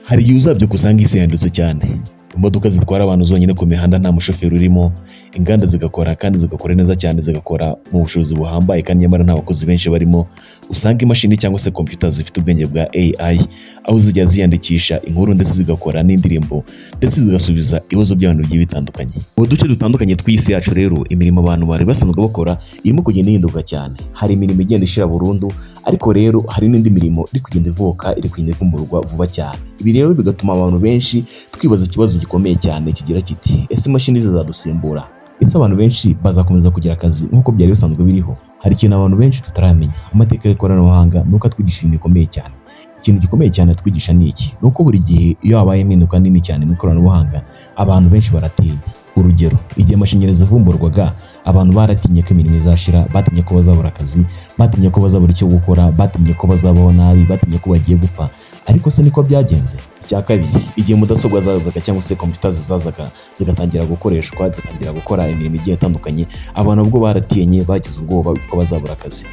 Hari igihe uzabyuka usanga isi yandutse cyane, imodoka zitwara abantu zonyine ku mihanda nta mushoferi urimo, inganda zigakora kandi zigakora neza cyane, zigakora mu bushobozi buhambaye kandi nyamara nta bakozi benshi barimo. Usanga imashini cyangwa se computer zifite ubwenge bwa AI, aho zijya ziyandikisha inkuru ndetse zigakora n'indirimbo ndetse zigasubiza ibibazo by'abantu bigiye bitandukanye. Mu duce dutandukanye tw'isi yacu rero, imirimo abantu bari basanzwe bakora irimo kugenda ihinduka cyane. Hari imirimo igenda ishira burundu, ariko rero hari n'indi mirimo iri kugenda ivuka, iri kugenda ivumburwa vuba cyane. Ibi rero bigatuma abantu benshi twibaza ikibazo gikomeye cyane kigira kiti: ese imashini zizadusimbura? Ese abantu benshi bazakomeza kugira akazi nk'uko byari bisanzwe biriho? Hari ikintu abantu benshi tutaramenya. Amateka y'ikoranabuhanga nuko atwigisha ibintu bikomeye cyane. Ikintu gikomeye cyane atwigisha ni iki: nuko buri gihe iyo habaye impinduka nini cyane mu ikoranabuhanga, abantu benshi baratinya. Urugero, igihe amashanyarazi avumburwaga, abantu baratinye ko imirimo izashira, batinye ko bazabura akazi, batinye ko bazabura icyo gukora, batinye ko bazabaho nabi, batinye ko bagiye gupfa. Ariko se niko byagenze? Icya kabiri, igihe mudasobwa zazaga cyangwa se computers zazaga zigatangira gukoreshwa, zitangira gukora imirimo igiye itandukanye, abantu ubwo baratinye, bagize ubwoba ko bazabura akazi.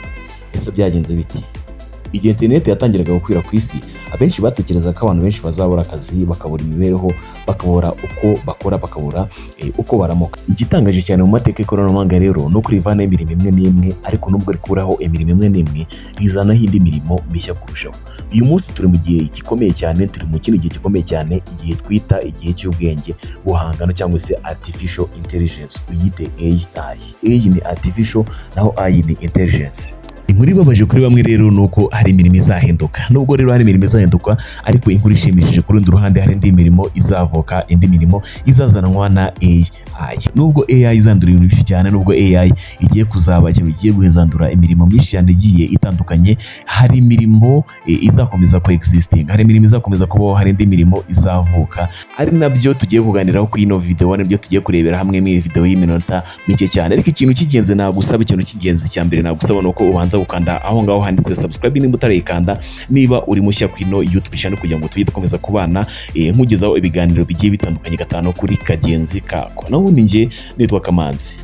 Ese byagenze biti? Igihe internet yatangiraga gukwira ku isi, abenshi batekereza ko abantu benshi bazabura akazi, bakabura imibereho, bakabura uko bakora, bakabura uko baramuka. Igitangaje cyane mu mateka y'ikoranabuhanga rero no kurivana imirimo imwe n'imwe, ariko nubwo rikuraho imirimo imwe n'imwe, rizanaho indi mirimo mishya kurushaho. Uyu munsi turi mu gihe gikomeye cyane, turi mu kindi gihe gikomeye cyane, igihe twita igihe cy'ubwenge buhangano cyangwa se artificial intelligence, uyite AI. AI ni artificial, naho AI ni intelligence. Inkuru ibabaje kuri bamwe rero nuko hari imirimo izahinduka. Nubwo rero hari imirimo izahinduka, ariko inkuru ishimishije ku rundi ruhande, hari indi mirimo izavuka, indi mirimo izazanwa na AI. Nubwo AI izandura ibintu byinshi cyane, nubwo AI igiye kuzaba ikintu kigiye guhezandura imirimo myinshi cyane igiye itandukanye, hari imirimo izakomeza coexisting, hari imirimo izakomeza kubaho, hari indi mirimo izavuka. Ari nabyo tugiye kuganiraho kuri ino video, nibyo tugiye kurebera hamwe muri video y'iminota mike cyane. Ariko ikintu cy'ingenzi nagusaba, ikintu cy'ingenzi cya mbere nagusaba nuko ubanza gukanda aho ngaho handitse subscribe nimba utarayikanda, niba uri mushya ku ino YouTube channel, kugira ngo tujye dukomeza kubana nkugezaho ibiganiro bigiye bitandukanye gatano kuri kagenzi kako. Nabundi nje nitwa Kamanzi.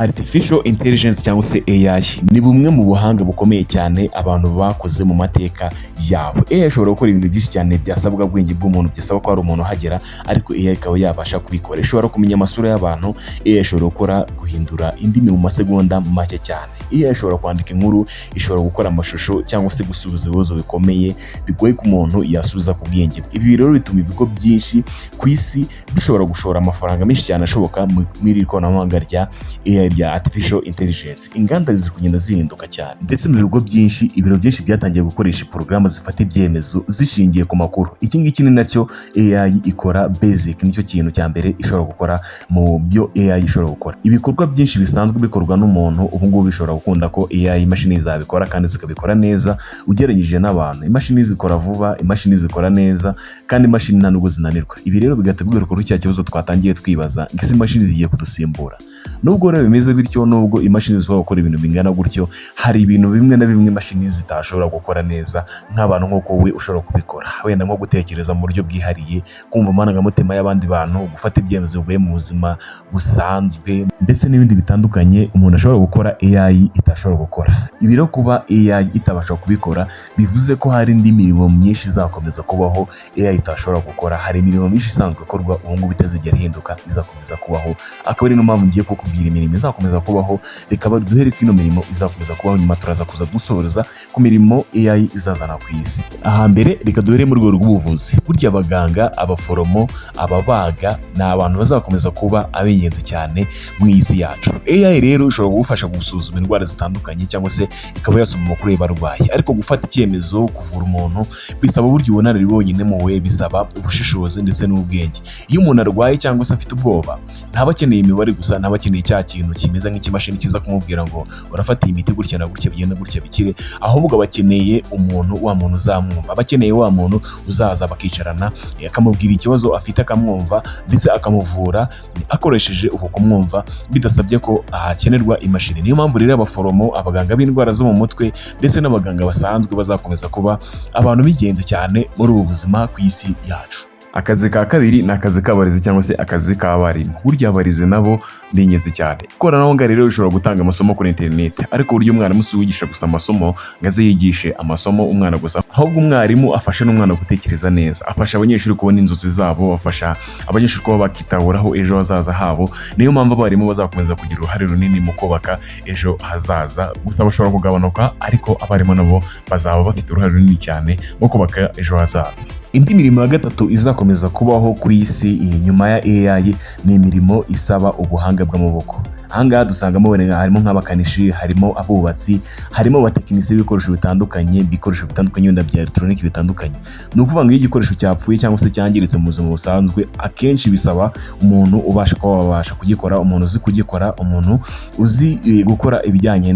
Artificial intelligence cyangwa se AI ni bumwe mu buhanga bukomeye cyane abantu bakoze mu mateka yabo. AI ishobora gukora ibintu byinshi cyane byasabwa ubwenge bw'umuntu, byasaba ko hari umuntu uhagera, ariko AI ikaba yabasha kubikora. Ishobora kumenya amasura y'abantu, AI ishobora gukora guhindura indimi mu masegonda make cyane. AI ishobora kwandika inkuru, ishobora gukora amashusho cyangwa se gusubiza ibibazo bikomeye bigoye ku muntu yasubiza ku bwenge bwe. Ibi rero bituma ibigo byinshi ku isi bishobora gushora amafaranga menshi cyane ashoboka muri ikoranabuhanga rya AI bya artificial intelligence. Inganda ziri kugenda zihinduka cyane, ndetse mu bigo byinshi, ibiro byinshi byatangiye gukoresha porogaramu zifata ibyemezo zishingiye ku makuru. Iki ngiki ni nacyo AI ikora basic, nicyo kintu cya mbere ishobora gukora mu byo AI ishobora gukora. Ibikorwa byinshi bisanzwe bikorwa n'umuntu ubu ngubu bishobora gukunda ko AI imashini zabikora kandi zikabikora neza ugereranyije n'abantu. Imashini zikora vuba, imashini zikora neza, kandi imashini nta nubwo zinanirwa. Ibi rero bigategura kuri cya kibazo twatangiye twibaza, ngo ese imashini zigiye kudusimbura? Nubwo rero bimeze bityo, nubwo imashini zishobora gukora ibintu bingana gutyo, hari ibintu bimwe na bimwe imashini zitashobora gukora neza nk'abantu nk'uko we ushobora kubikora. Wenda nko gutekereza mu buryo bwihariye, kumva amarangamutima y'abandi bantu, gufata ibyemezo bivuye mu buzima busanzwe, ndetse n'ibindi bitandukanye umuntu ashobora gukora AI itashobora gukora. Ibi rero kuba AI itabasha kubikora, bivuze ko hari indi mirimo myinshi izakomeza kubaho AI itashobora gukora. Hari imirimo myinshi isanzwe ikorwa ubu ngubu itazigera ihinduka, izakomeza kubaho. Akaba ari no mpamvu ngiye kukubwira imirimo izakomeza kubaho. Reka duhere ko ino mirimo izakomeza kubaho, nyuma turaza kuza gusoreza ku mirimo AI izazana ku isi. Ahambere reka duhere mu rwego rw'ubuvuzi. Burya abaganga, abaforomo, ababaga ni abantu bazakomeza kuba ab'ingenzi cyane mu isi yacu. AI rero ishobora kugufasha gusuzuma indwara zitandukanye cyangwa se ikaba yasoma amakuru y'abarwayi, ariko gufata icyemezo, kuvura umuntu bisaba uburyo ubunararibonye muwe, bisaba ubushishozi ndetse n'ubwenge. Iyo umuntu arwaye cyangwa se afite ubwoba, ntaba akeneye imibare gusa, ntaba akeneye cya kintu kimeze nk'ikimashini kiza kumubwira ngo urafata imiti gutya na gutya bigenda gutya bikire, ahubwo bakeneye umuntu, wa muntu uzamwumva. Bakeneye wa muntu uzaza bakicarana, akamubwira ikibazo afite, akamwumva ndetse akamuvura akoresheje uko kumwumva, bidasabye ko hakenerwa imashini. Niyo mpamvu rero abaforomo, abaganga b'indwara zo mu mutwe ndetse n'abaganga basanzwe bazakomeza kuba abantu b'ingenzi cyane muri ubu buzima ku isi yacu. Akazi ka kabiri ni akazi k'abarezi cyangwa se akazi k'abarimu. Burya abarezi nabo ni ingenzi cyane. Ikoranabuhanga rero rishobora gutanga amasomo kuri internet, ariko buryo umwarimu si wigisha gusa amasomo ngo aze yigishe amasomo umwana gusa, ahubwo umwarimu afasha n'umwana gutekereza neza, afasha abanyeshuri kubona inzozi zabo, afasha abanyeshuri kuba bakitahuraho ejo hazaza habo. Niyo mpamvu abarimu bazakomeza kugira uruhare runini mu kubaka ejo hazaza. Gusa bashobora kugabanuka, ariko abarimu nabo bazaba bafite uruhare runini cyane mu kubaka ejo hazaza. Indi mirimo ya gatatu izakomeza kubaho ku isi nyuma ya AI ni imirimo isaba ubuhanga bw'amaboko. Ahangaha dusangamo harimo nk'abakanishi, harimo abubatsi, harimo abatekinisiye b'ibikoresho bitandukanye wenda bya electronic bitandukanye. Ni ukuvuga ngo iyo igikoresho cyapfuye cyangwa se cyangiritse mu buzima busanzwe, akenshi bisaba umuntu ubasha kugikora, umuntu uzi kugikora, umuntu uzi gukora ibijyanye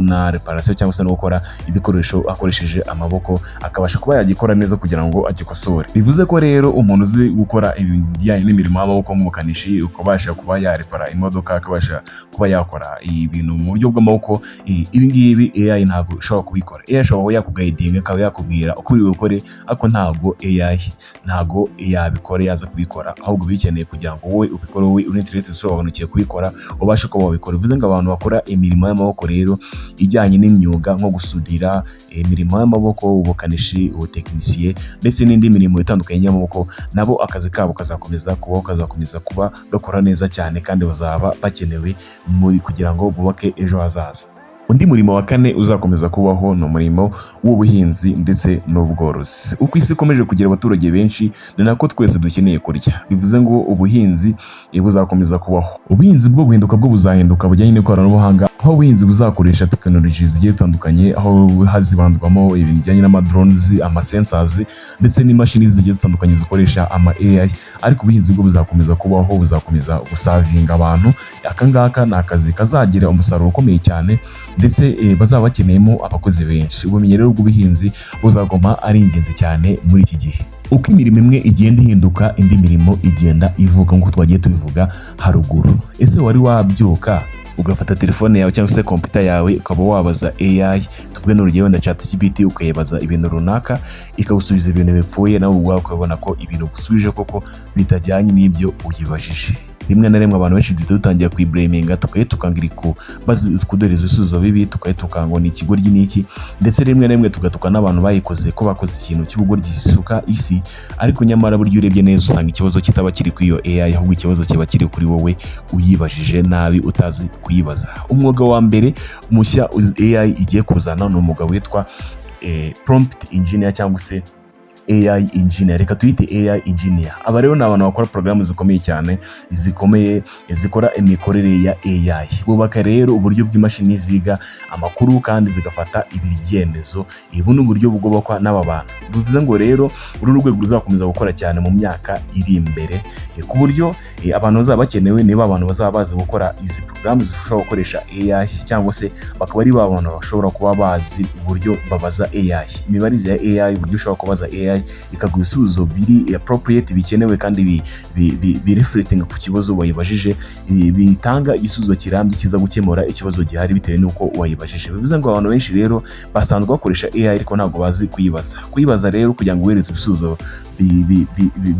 na reparation cyangwa se no gukora ibikoresho akoresheje amaboko, akabasha kuba yagikora neza kugira ngo agikosore. Bivuze ko rero umuntu uzi gukora ibijyanye n'imirimo y'amaboko nk'umukanishi, ukabasha kuba yarepara imodoka, akabasha kuba yakora ibintu mu buryo bw'amaboko, ibi ngibi AI ntabwo ishobora kubikora. AI ishobora kuba yakugayidinga, akaba yakubwira uko uri bukore, ariko ntabwo AI ntabwo yabikora yaza kubikora, ahubwo bikeneye kugira ngo wowe ubikore, wowe uri interest usobanukiye kubikora, ubashe kuba wabikora. Bivuze ngo abantu bakora imirimo y'amaboko rero ijyanye n'imyuga nko gusudira, imirimo y'amaboko, ubukanishi, ubutekinisiye ndetse n'indi mirimo itandukanye y'amaboko, nabo akazi kabo kazakomeza kuba gakora neza cyane, kandi bazaba bakenewe kugira ngo bubake ejo hazaza. Undi murimo wa kane uzakomeza kubaho ni umurimo w'ubuhinzi ndetse n'ubworozi. Uko isi ikomeje kugira abaturage benshi, ni nako twese dukeneye kurya. Bivuze ngo ubuhinzi buzakomeza kubaho. Ubuhinzi bwo guhinduka bwo buzahinduka bujyanye n'ikoranabuhanga, aho ubuhinzi buzakoresha tekinoloji zigiye zitandukanye, aho hazibandwamo ibintu bijyanye n'amadrones, amasensors ndetse n'imashini zigiye zitandukanye zikoresha ama AI. Ariko ubuhinzi bwo buzakomeza kubaho, buzakomeza gusavinga abantu. Akangaka ni akazi kazagira umusaruro ukomeye cyane, ndetse bazaba bakeneyemo abakozi benshi. Ubumenyi rero bw'ubuhinzi buzagoma ari ingenzi cyane muri iki gihe. Uko imirimo imwe igenda ihinduka, indi mirimo igenda ivuka, nk'uko twagiye tubivuga haruguru. Ese wari wabyuka ugafata telefone yawe cyangwa se computer yawe ukaba wabaza AI, tuvuge n'urugero wenda ChatGPT, ukayibaza ibintu runaka ikagusubiza ibintu bipfuye, nawe ubwawe ukabona ko ibintu gusubije koko bitajyanye n'ibyo uyibajije? Rimwe na rimwe abantu benshi dutangiye kuyiblaminga, tukangira ko bazi kuduhereza ibisubizo bibi, tukayituka ngo ni ikigoryi n'iki, ndetse rimwe na rimwe tugatuka n'abantu bayikoze ko bakoze ikintu cy'ubugoryi gisuka isi. Ariko nyamara buryo urebye neza usanga ikibazo kitaba kiri kuri iyo AI, ahubwo ikibazo kiba kiri kuri wowe uyibajije nabi, utazi kuyibaza. Umwuga wa mbere mushya AI igiye kuzana ni umugabo witwa prompt engineer cyangwa se AI engineer. Reka tuyite AI engineer. Aba rero ni abantu bakora porogaramu zikomeye cyane, zikora imikorere ya AI. Bubaka rero uburyo bw'imashini ziga amakuru kandi zigafata ibyemezo. Ubu ni uburyo bwubakwa n'aba bantu. Bivuze ngo rero uru rwego ruzakomeza gukora cyane mu myaka iri imbere, ku buryo abantu bazaba bakenewe niba abantu bazaba bazi gukora izi porogaramu zishobora gukoresha AI, cyangwa se bakaba ari abantu bashobora kuba bazi uburyo babaza AI, imibarize ya AI, uburyo ushobora kubaza AI ikaguha ibisubizo biri appropriate, bikenewe kandi bi reflecting ku kibazo wayibajije, bitanga igisubizo kirambye kiza gukemura ikibazo gihari bitewe n'uko wayibajije. Bivuze ngo abantu benshi rero basanzwe bakoresha AI ariko ntabwo bazi kuyibaza rero kugira ngo uhereze ibisubizo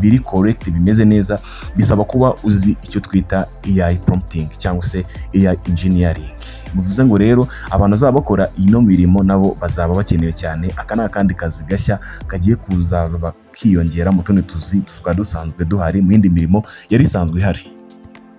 biri correct, bimeze neza, bisaba kuba uzi icyo twita AI prompting cyangwa se AI engineering. Bivuze ngo rero abantu bazaba bakora ino mirimo nabo bazaba bakenewe cyane. Aka ni akandi kazi gashya kagiye kuzaza bakiyongera mu tundi tuzi tukaba dusanzwe duhari mu yindi mirimo yari isanzwe ihari.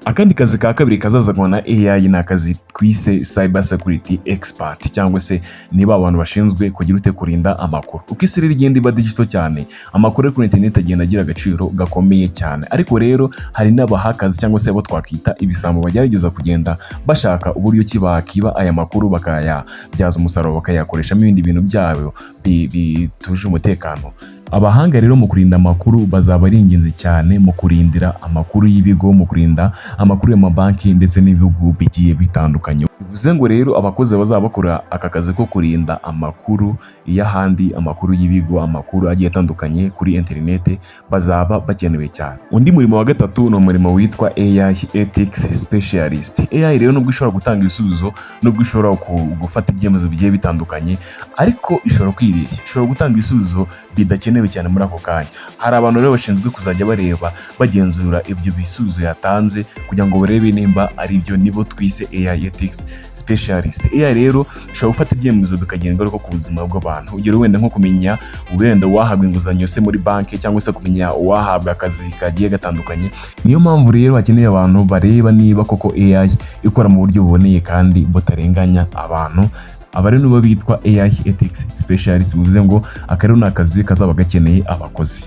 Akandi kazi ka kabiri kazazanwa na AI ni akazi twise cyber security expert, cyangwa se niba abantu bashinzwe kugira kurinda amakuru. Uko isi rero igenda iba digital cyane, amakuru yo kuri internet agenda agira agaciro gakomeye cyane. Ariko rero hari n'abahakazi cyangwa se abo twakita ibisambo bagerageza kugenda bashaka uburyo ki bakiba aya makuru bakayabyaza umusaruro, bakayakoreshamo ibindi bintu byabo bituje umutekano. Abahanga rero mu kurinda amakuru bazaba ari ingenzi cyane mu kurindira amakuru y'ibigo, mu kurinda amakuru y'amabanki ndetse n'ibihugu bigiye bitandukanye. Bivuze ngo rero abakozi bazaba bakora aka kazi ko kurinda amakuru y'ahandi, amakuru y'ibigo, amakuru agiye atandukanye kuri internet bazaba bakenewe cyane. Undi murimo wa gatatu ni umurimo witwa AI ethics specialist. AI rero nubwo ishobora gutanga ibisubizo, nubwo ishobora gufata ibyemezo bigiye bitandukanye, ariko ishobora kwibeshya, ishobora gutanga ibisubizo bidakenewe cyane muri ako kanya. Hari abantu rero bashinzwe kuzajya bareba, bagenzura ibyo bisubizo yatanze kugira ngo barebe nimba ari byo, nibo twise AI ethics specialist. AI rero ushobora gufata ibyemezo bikagira ingaruka ku buzima bw'abantu. Urugero wenda nko kumenya wenda wahabwa inguzanyo se muri banki, cyangwa se kumenya uwahabwa akazi kagiye gatandukanye. Niyo mpamvu rero hakeneye abantu bareba niba koko AI ikora mu buryo buboneye kandi butarenganya abantu. Aba rero nibo bitwa AI ethics specialist, bivuze ngo akarero ni akazi kazaba gakeneye abakozi.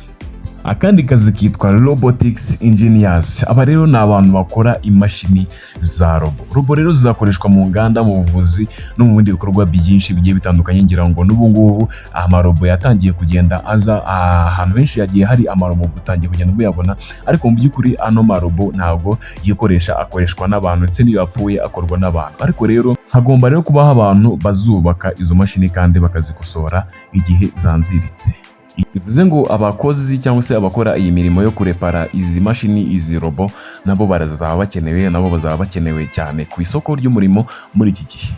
Akandi kazi kitwa robotics engineers. Aba rero ni abantu bakora imashini za robo rero zizakoreshwa mu nganda, mu buvuzi no mu bindi bikorwa byinshi bigiye bitandukanye. Ngira ngo n'ubu ngubu amarobo yatangiye kugenda aza ahantu henshi, yagiye hari amarobo gutangiye kugenda muyabona, ariko mu by'ukuri ano marobo ntabwo yikoresha, akoreshwa n'abantu, ndetse n'iyo yapfuye akorwa n'abantu. Ariko rero hagomba rero kubaho abantu bazubaka izo mashini kandi bakazikosora igihe zanziritse. Bivuze ngo abakozi cyangwa se abakora iyi mirimo yo kurepara izi mashini, izi robo, nabo barazaba bakenewe, nabo bazaba bakenewe cyane ku isoko ry'umurimo muri iki gihe.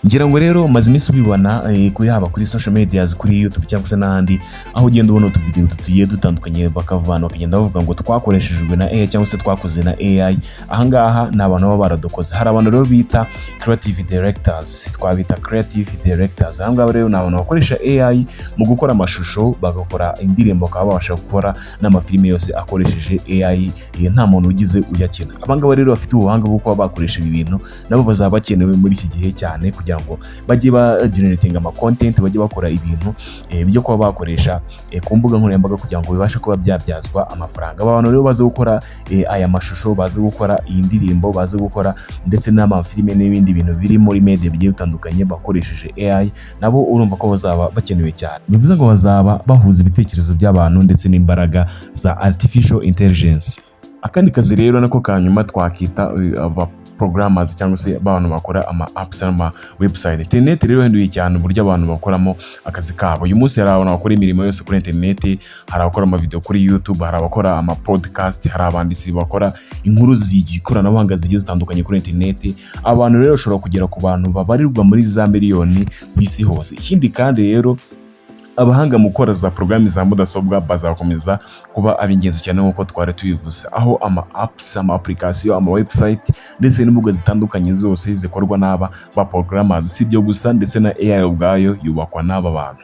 Ngira ngo rero maze iminsi ubibona yaba kuri social media, kuri YouTube cyangwa se n'ahandi, aho ugenda ubona utuvideo tugiye dutandukanye bakavana bakagenda bavuga ngo twakoreshejwe na AI cyangwa se twakoze na AI. Ahangaha ni abantu baba baradukoze. Hari abantu rero bita creative directors, twabita creative directors. Ahangaha rero ni abantu bakoresha AI mu gukora amashusho, bagakora indirimbo, bakaba babasha gukora n'amafilime yose akoresheje AI, nta muntu ugize uyakina. Abangaba rero bafite ubuhanga bwo kuba bakoresha ibi bintu, nabo bazaba bakenewe muri iki gihe cyane, kugira ngo bajye ba generating ama content, bajye bakora ibintu byo kuba bakoresha ku mbuga nkoranyambaga kugira ngo bibashe kuba byabyazwa amafaranga. Aba bantu rero bazi gukora aya mashusho, bazi gukora iyi ndirimbo, bazi gukora ndetse n'amafilime n'ibindi bintu biri muri media bigiye bitandukanye bakoresheje AI, nabo urumva ko bazaba bakenewe cyane. Bivuze ngo bazaba bahuza ibitekerezo by'abantu ndetse n'imbaraga za artificial intelligence. Akandi kazi rero nako kanyuma twakita programmers cyangwa se abantu bakora ama apps n'ama website. Internet rero henduye cyane uburyo abantu bakoramo akazi kabo. Uyu munsi hari abantu bakora imirimo yose kuri internet, hari abakora ama video kuri YouTube, hari abakora ama podcast, hari abanditsi bakora inkuru z'ikoranabuhanga zigiye zitandukanye kuri internet. Abantu rero bashobora kugera ku bantu babarirwa muri za miliyoni ku isi hose. Ikindi kandi rero abahanga mu gukora za porogaramu za mudasobwa bazakomeza kuba ab'ingenzi cyane nk'uko twari tubivuze, aho ama apps, ama application, ama website ndetse n'imbuga zitandukanye zose zikorwa n'aba ba programmers. Si ibyo gusa, ndetse na AI ubwayo yubakwa n'aba bantu.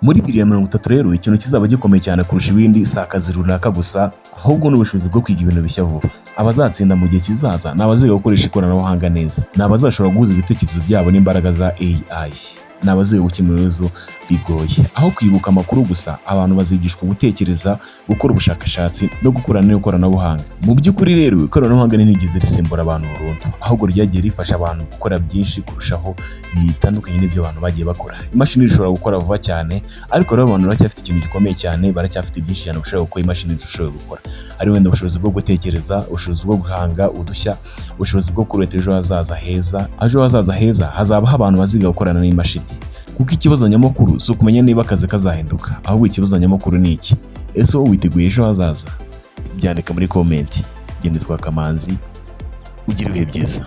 Muri 2030 rero ikintu kizaba gikomeye cyane kurusha ibindi si akazi runaka gusa, ahubwo n'ubushobozi bwo kwiga ibintu bishya vuba. Abazatsinda mu gihe kizaza ni abaziga gukoresha ikoranabuhanga neza, ni abazashobora guhuza ibitekerezo byabo n'imbaraga za AI, ni abaziga gukemura ibibazo bigoye. Aho kwibuka amakuru gusa, abantu bazigishwa gutekereza, gukora ubushakashatsi no gukorana n'ikoranabuhanga. Mu by'ukuri rero ikoranabuhanga ntirigeze risimbura abantu burundu, ahubwo ryagiye rifasha abantu gukora byinshi kurushaho bitandukanye n'ibyo abantu bagiye bakora. Imashini zishobora gukora vuba cyane, ariko rero abantu baracyafite ikintu gikomeye cyane, baracyafite byinshi cyane bashobora gukora imashini zishobora gukora. Ari wenda ubushobozi bwo gutekereza, ubushobozi bwo guhanga udushya, ubushobozi bwo kureta ejo hazaza heza. Ejo hazaza heza hazabaho abantu baziga gukorana n'imashini. Kuko ikibazo nyamukuru si ukumenya niba akazi kazahinduka, ahubwo ikibazo nyamukuru ni iki: ese wowe witeguye ejo hazaza? Byandika muri comment. Nitwo Kamanzi, ugira ibihe byiza.